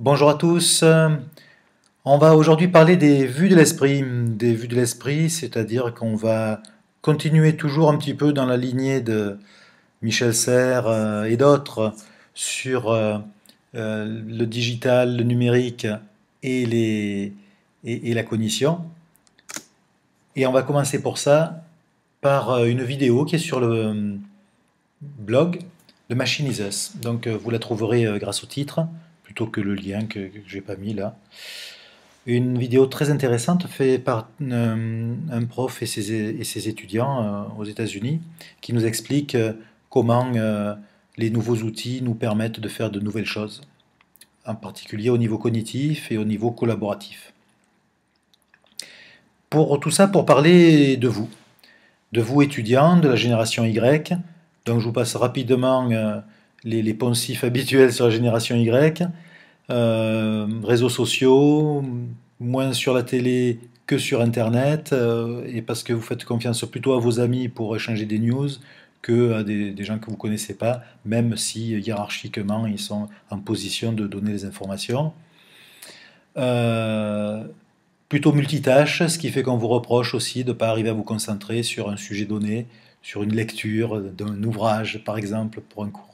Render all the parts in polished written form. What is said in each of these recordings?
Bonjour à tous. On va aujourd'hui parler des vues de l'esprit. Des vues de l'esprit, c'est-à-dire qu'on va continuer toujours un petit peu dans la lignée de Michel Serres et d'autres sur le digital, le numérique et, et la cognition. Et on va commencer pour ça par une vidéo qui est sur le blog de Machine is Us. Donc vous la trouverez grâce au titre, plutôt que le lien que j'ai pas mis là. Une vidéo très intéressante faite par un prof et ses étudiants aux États-Unis qui nous explique comment les nouveaux outils nous permettent de faire de nouvelles choses, en particulier au niveau cognitif et au niveau collaboratif. Pour tout ça, pour parler de vous étudiants, de la génération Y. Donc je vous passe rapidement les poncifs habituels sur la génération Y. Réseaux sociaux, moins sur la télé que sur Internet, et parce que vous faites confiance plutôt à vos amis pour échanger des news que à des gens que vous ne connaissez pas, même si hiérarchiquement ils sont en position de donner les informations. Euh, Plutôt multitâche, ce qui fait qu'on vous reproche aussi de ne pas arriver à vous concentrer sur un sujet donné, sur une lecture d'un ouvrage par exemple pour un cours.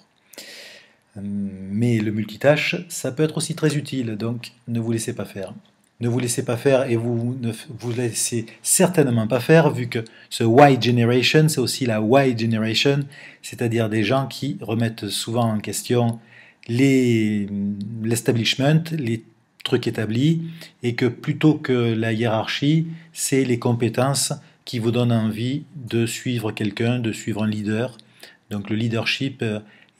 Mais le multitâche, ça peut être aussi très utile, donc ne vous laissez pas faire. Ne vous laissez pas faire et vous ne vous laissez certainement pas faire, vu que ce Y generation, c'est aussi la Y generation, c'est-à-dire des gens qui remettent souvent en question l'establishment, les trucs établis, et que plutôt que la hiérarchie, c'est les compétences qui vous donnent envie de suivre quelqu'un, de suivre un leader. Donc le leadership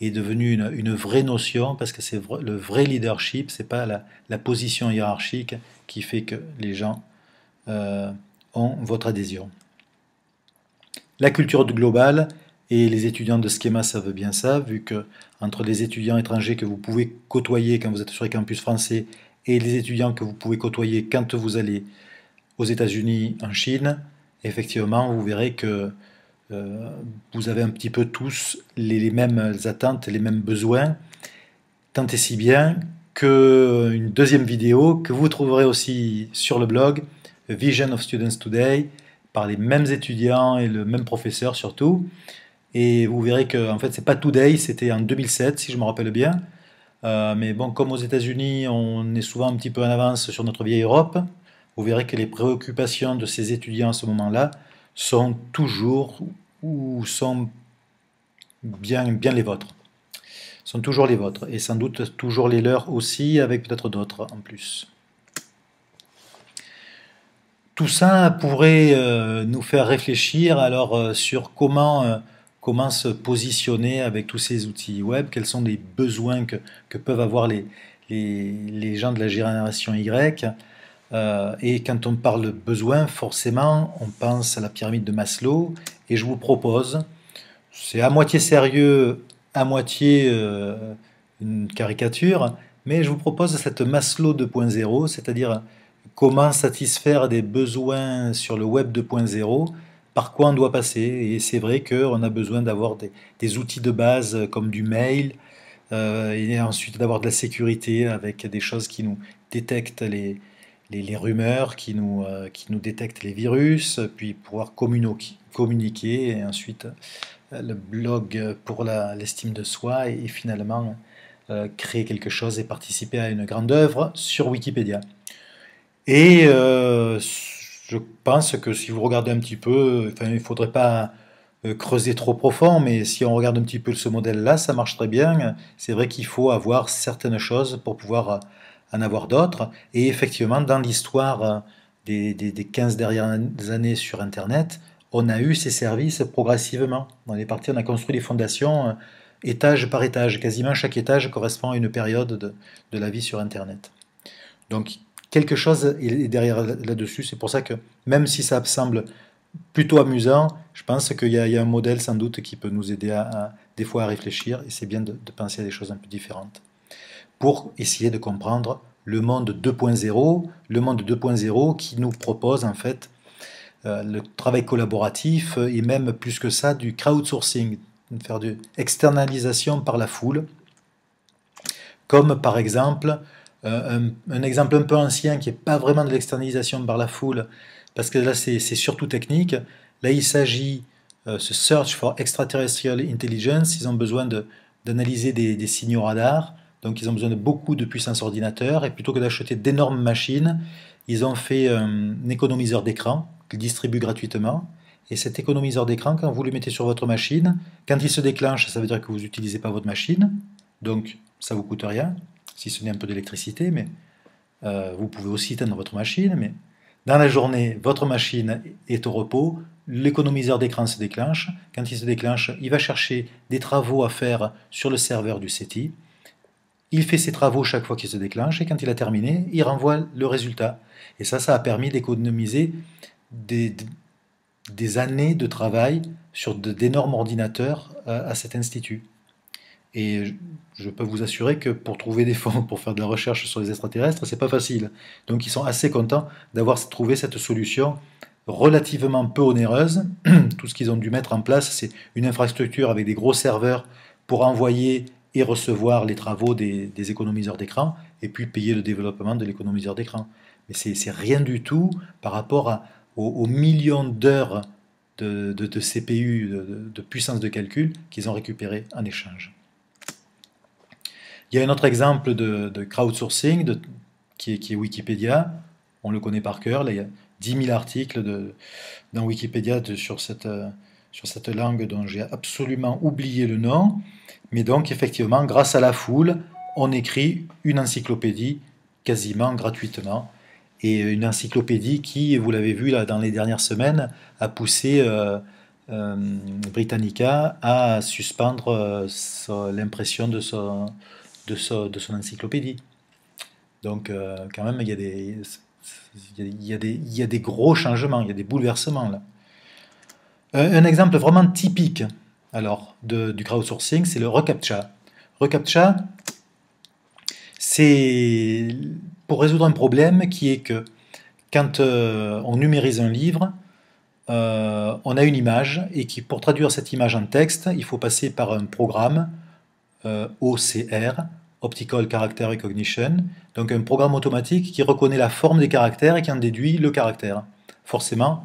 est devenu une vraie notion, parce que c'est le vrai leadership, c'est pas la position hiérarchique qui fait que les gens ont votre adhésion. La culture globale, et les étudiants de Schema savent bien ça, vu que entre les étudiants étrangers que vous pouvez côtoyer quand vous êtes sur les campus français et les étudiants que vous pouvez côtoyer quand vous allez aux États-Unis, en Chine, effectivement, vous verrez que vous avez un petit peu tous les mêmes attentes, les mêmes besoins, tant et si bien qu'une deuxième vidéo que vous trouverez aussi sur le blog, Vision of Students Today, par les mêmes étudiants et le même professeur surtout. Et vous verrez que en fait c'est pas Today, c'était en 2007 si je me rappelle bien. Mais bon, comme aux États-Unis, on est souvent un petit peu en avance sur notre vieille Europe, vous verrez que les préoccupations de ces étudiants à ce moment-là sont toujours ou sont bien les vôtres. Sont toujours les vôtres et sans doute toujours les leurs aussi, avec peut-être d'autres en plus. Tout ça pourrait nous faire réfléchir alors sur comment se positionner avec tous ces outils web, quels sont les besoins que peuvent avoir les gens de la génération Y. Et quand on parle de besoins, forcément, on pense à la pyramide de Maslow, et je vous propose, c'est à moitié sérieux, à moitié une caricature, mais je vous propose cette Maslow 2.0, c'est-à-dire comment satisfaire des besoins sur le web 2.0, par quoi on doit passer. Et c'est vrai qu'on a besoin d'avoir des outils de base comme du mail, et ensuite d'avoir de la sécurité avec des choses qui nous détectent les rumeurs, qui nous détectent les virus, puis pouvoir communiquer, et ensuite le blog pour l'estime de soi, et finalement créer quelque chose et participer à une grande œuvre sur Wikipédia. Et je pense que si vous regardez un petit peu, enfin, il ne faudrait pas creuser trop profond, mais si on regarde un petit peu ce modèle-là, ça marche très bien. C'est vrai qu'il faut avoir certaines choses pour pouvoir en avoir d'autres. Et effectivement, dans l'histoire des 15 dernières années sur Internet, on a eu ces services progressivement. On est parti, on a construit les fondations étage par étage. Quasiment chaque étage correspond à une période de la vie sur Internet. Donc quelque chose est derrière là-dessus. C'est pour ça que même si ça semble plutôt amusant, je pense qu'il y a un modèle sans doute qui peut nous aider des fois à réfléchir, et c'est bien de penser à des choses un peu différentes pour essayer de comprendre le monde 2.0, le monde 2.0 qui nous propose en fait le travail collaboratif, et même plus que ça du crowdsourcing, faire de externalisation par la foule, comme par exemple Un exemple un peu ancien qui n'est pas vraiment de l'externalisation par la foule, parce que là c'est surtout technique. Là il s'agit, ce Search for Extraterrestrial Intelligence, ils ont besoin d'analyser des signaux radars, donc ils ont besoin de beaucoup de puissance ordinateur, et plutôt que d'acheter d'énormes machines, ils ont fait un économiseur d'écran qu'ils distribuent gratuitement. Et cet économiseur d'écran, quand vous le mettez sur votre machine, quand il se déclenche, ça veut dire que vous n'utilisez pas votre machine, donc ça ne vous coûte rien, si ce n'est un peu d'électricité, mais vous pouvez aussi éteindre votre machine, mais dans la journée, votre machine est au repos, l'économiseur d'écran se déclenche. Quand il se déclenche, il va chercher des travaux à faire sur le serveur du SETI. Il fait ses travaux chaque fois qu'il se déclenche, et quand il a terminé, il renvoie le résultat. Et ça a permis d'économiser des années de travail sur d'énormes ordinateurs à cet institut. Et je peux vous assurer que pour trouver des fonds pour faire de la recherche sur les extraterrestres, c'est pas facile. Donc ils sont assez contents d'avoir trouvé cette solution relativement peu onéreuse. Tout ce qu'ils ont dû mettre en place, c'est une infrastructure avec des gros serveurs pour envoyer et recevoir les travaux des économiseurs d'écran, et puis payer le développement de l'économiseur d'écran. Mais c'est rien du tout par rapport aux millions d'heures de CPU, de puissance de calcul qu'ils ont récupéré en échange. Il y a un autre exemple de crowdsourcing qui est Wikipédia. On le connaît par cœur. Là, il y a 10 000 articles dans Wikipédia sur cette langue dont j'ai absolument oublié le nom. Mais donc, effectivement, grâce à la foule, on écrit une encyclopédie quasiment gratuitement. Et une encyclopédie qui, vous l'avez vu là, dans les dernières semaines, a poussé Britannica à suspendre l'impression de son encyclopédie. Donc, quand même, il y a des gros changements, il y a des bouleversements là. Un exemple vraiment typique alors du crowdsourcing, c'est le reCAPTCHA. reCAPTCHA, c'est pour résoudre un problème qui est que quand on numérise un livre, on a une image, et pour traduire cette image en texte, il faut passer par un programme OCR, Optical Character Recognition, donc un programme automatique qui reconnaît la forme des caractères et qui en déduit le caractère. Forcément,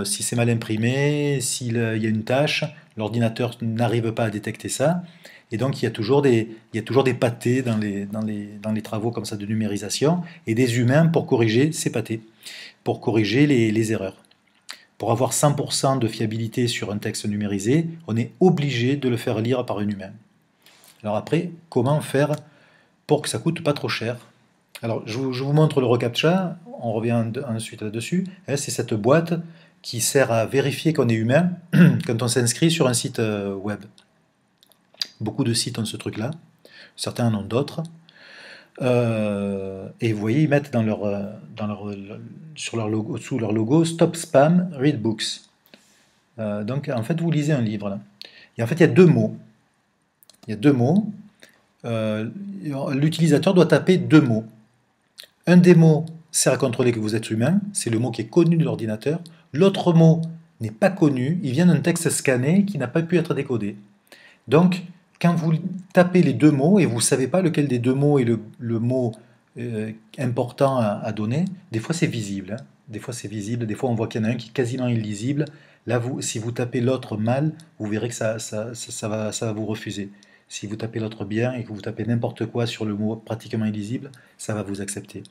si c'est mal imprimé, s'il y a une tâche, l'ordinateur n'arrive pas à détecter ça, et donc il y a toujours des pâtés dans les travaux comme ça de numérisation, et des humains pour corriger ces pâtés, pour corriger les erreurs. Pour avoir 100% de fiabilité sur un texte numérisé, on est obligé de le faire lire par un humain. Alors après, comment faire pour que ça coûte pas trop cher? Alors je vous montre le reCAPTCHA, on revient ensuite là-dessus. C'est cette boîte qui sert à vérifier qu'on est humain quand on s'inscrit sur un site web. Beaucoup de sites ont ce truc-là, certains en ont d'autres. Et vous voyez, ils mettent sur leur logo, sous leur logo, Stop Spam, Read Books. Donc en fait, vous lisez un livre là. Et en fait, il y a deux mots. Il y a deux mots. L'utilisateur doit taper deux mots. Un des mots sert à contrôler que vous êtes humain, c'est le mot qui est connu de l'ordinateur. L'autre mot n'est pas connu, il vient d'un texte scanné qui n'a pas pu être décodé. Donc, quand vous tapez les deux mots et vous ne savez pas lequel des deux mots est le mot important à donner, des fois c'est visible. Des fois c'est visible, des fois on voit qu'il y en a un qui est quasiment illisible. Là, si vous tapez l'autre mal, vous verrez que ça va vous refuser. Si vous tapez l'autre bien et que vous tapez n'importe quoi sur le mot pratiquement illisible, ça va vous accepter.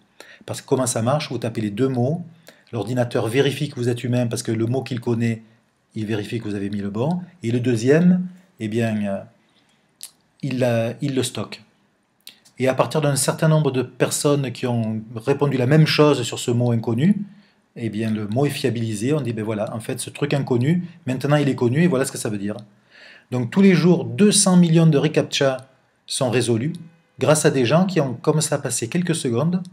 Parce que comment ça marche? Vous tapez les deux mots, l'ordinateur vérifie que vous êtes humain parce que le mot qu'il connaît, il vérifie que vous avez mis le bon, et le deuxième, eh bien, il le stocke. Et à partir d'un certain nombre de personnes qui ont répondu la même chose sur ce mot inconnu, eh bien, le mot est fiabilisé, on dit, ben voilà, en fait, ce truc inconnu, maintenant il est connu, et voilà ce que ça veut dire. Donc tous les jours, 200 millions de reCAPTCHA sont résolus grâce à des gens qui ont comme ça passé quelques secondes,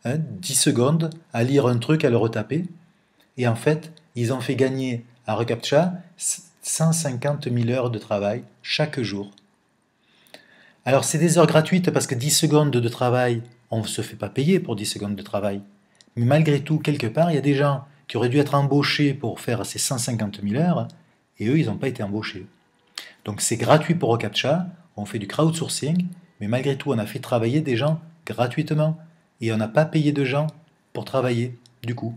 10 secondes, à lire un truc, à le retaper. Et en fait, ils ont fait gagner à reCAPTCHA 150 000 heures de travail chaque jour. Alors c'est des heures gratuites parce que 10 secondes de travail, on ne se fait pas payer pour 10 secondes de travail. Mais malgré tout, quelque part, il y a des gens qui auraient dû être embauchés pour faire ces 150 000 heures, et eux, ils n'ont pas été embauchés. Donc c'est gratuit pour reCAPTCHA, on fait du crowdsourcing, mais malgré tout on a fait travailler des gens gratuitement. Et on n'a pas payé de gens pour travailler, du coup.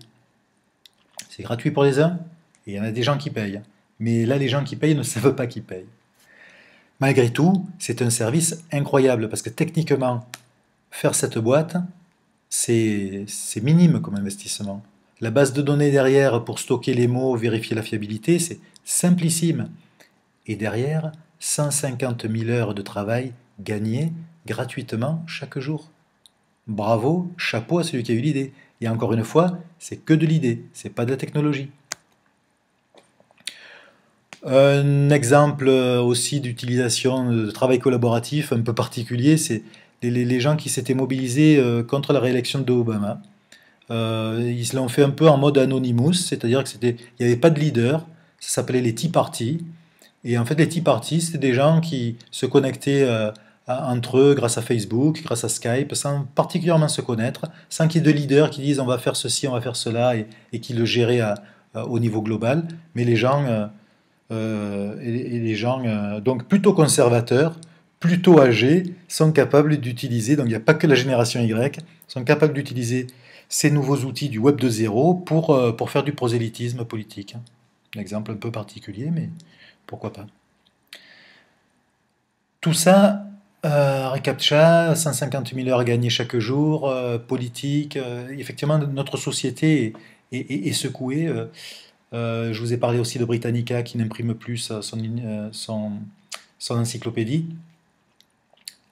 C'est gratuit pour les uns, et il y en a des gens qui payent. Mais là, les gens qui payent ne savent pas qu'ils payent. Malgré tout, c'est un service incroyable, parce que techniquement, faire cette boîte, c'est minime comme investissement. La base de données derrière pour stocker les mots, vérifier la fiabilité, c'est simplissime. Et derrière, 150 000 heures de travail gagnées gratuitement chaque jour. Bravo, chapeau à celui qui a eu l'idée. Et encore une fois, c'est que de l'idée, c'est pas de la technologie. Un exemple aussi d'utilisation de travail collaboratif un peu particulier, c'est les gens qui s'étaient mobilisés contre la réélection de Obama. Ils l'ont fait un peu en mode Anonymous, c'est-à-dire qu'il n'y avait pas de leader, ça s'appelait les Tea Party. Et en fait, les Tea Party, c'était des gens qui se connectaient entre eux grâce à Facebook, grâce à Skype, sans particulièrement se connaître, sans qu'il y ait de leaders qui disent on va faire ceci, on va faire cela, et qui le géraient au niveau global. Mais les gens, donc plutôt conservateurs, plutôt âgés, sont capables d'utiliser, donc il n'y a pas que la génération Y, sont capables d'utiliser ces nouveaux outils du Web 2.0 pour faire du prosélytisme politique. Un exemple un peu particulier, mais pourquoi pas. Tout ça, reCAPTCHA, 150 000 heures gagnées chaque jour, politique, effectivement notre société est secouée. Je vous ai parlé aussi de Britannica qui n'imprime plus son encyclopédie.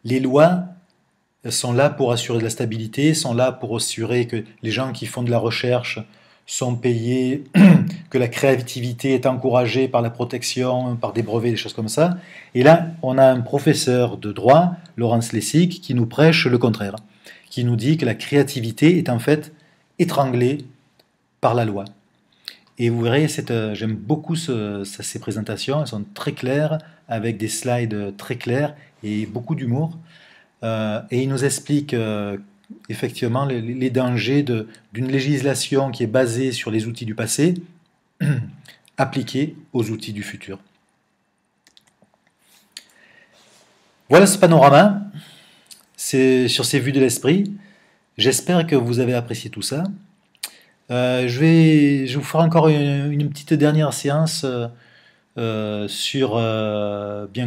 Les lois sont là pour assurer de la stabilité, sont là pour assurer que les gens qui font de la recherche sont payés, que la créativité est encouragée par la protection, par des brevets, des choses comme ça. Et là, on a un professeur de droit, Laurence Lessig, qui nous prêche le contraire, qui nous dit que la créativité est en fait étranglée par la loi. Et vous verrez, j'aime beaucoup ces présentations, elles sont très claires, avec des slides très clairs et beaucoup d'humour. Et il nous explique effectivement les dangers d'une législation qui est basée sur les outils du passé, appliqués aux outils du futur. Voilà ce panorama, c'est sur ces vues de l'esprit. J'espère que vous avez apprécié tout ça. Je vous ferai encore une petite dernière séance bien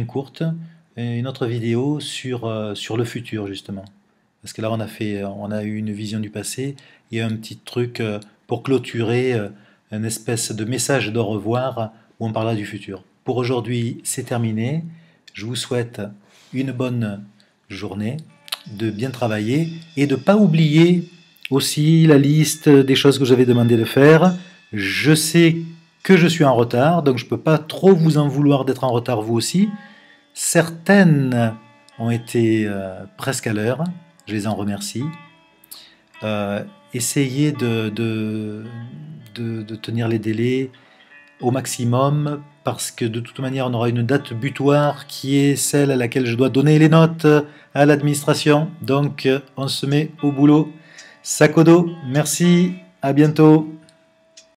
courte, une autre vidéo sur le futur justement. Parce que là on a eu une vision du passé et un petit truc pour clôturer une espèce de message d'au revoir où on parlera du futur. Pour aujourd'hui c'est terminé, je vous souhaite une bonne journée, de bien travailler et de ne pas oublier aussi la liste des choses que j'avais demandé de faire. Je sais que je suis en retard, donc je ne peux pas trop vous en vouloir d'être en retard vous aussi. Certaines ont été presque à l'heure, je les en remercie. Essayez de tenir les délais au maximum, parce que de toute manière on aura une date butoir qui est celle à laquelle je dois donner les notes à l'administration. Donc on se met au boulot. Sac au dos, merci, à bientôt.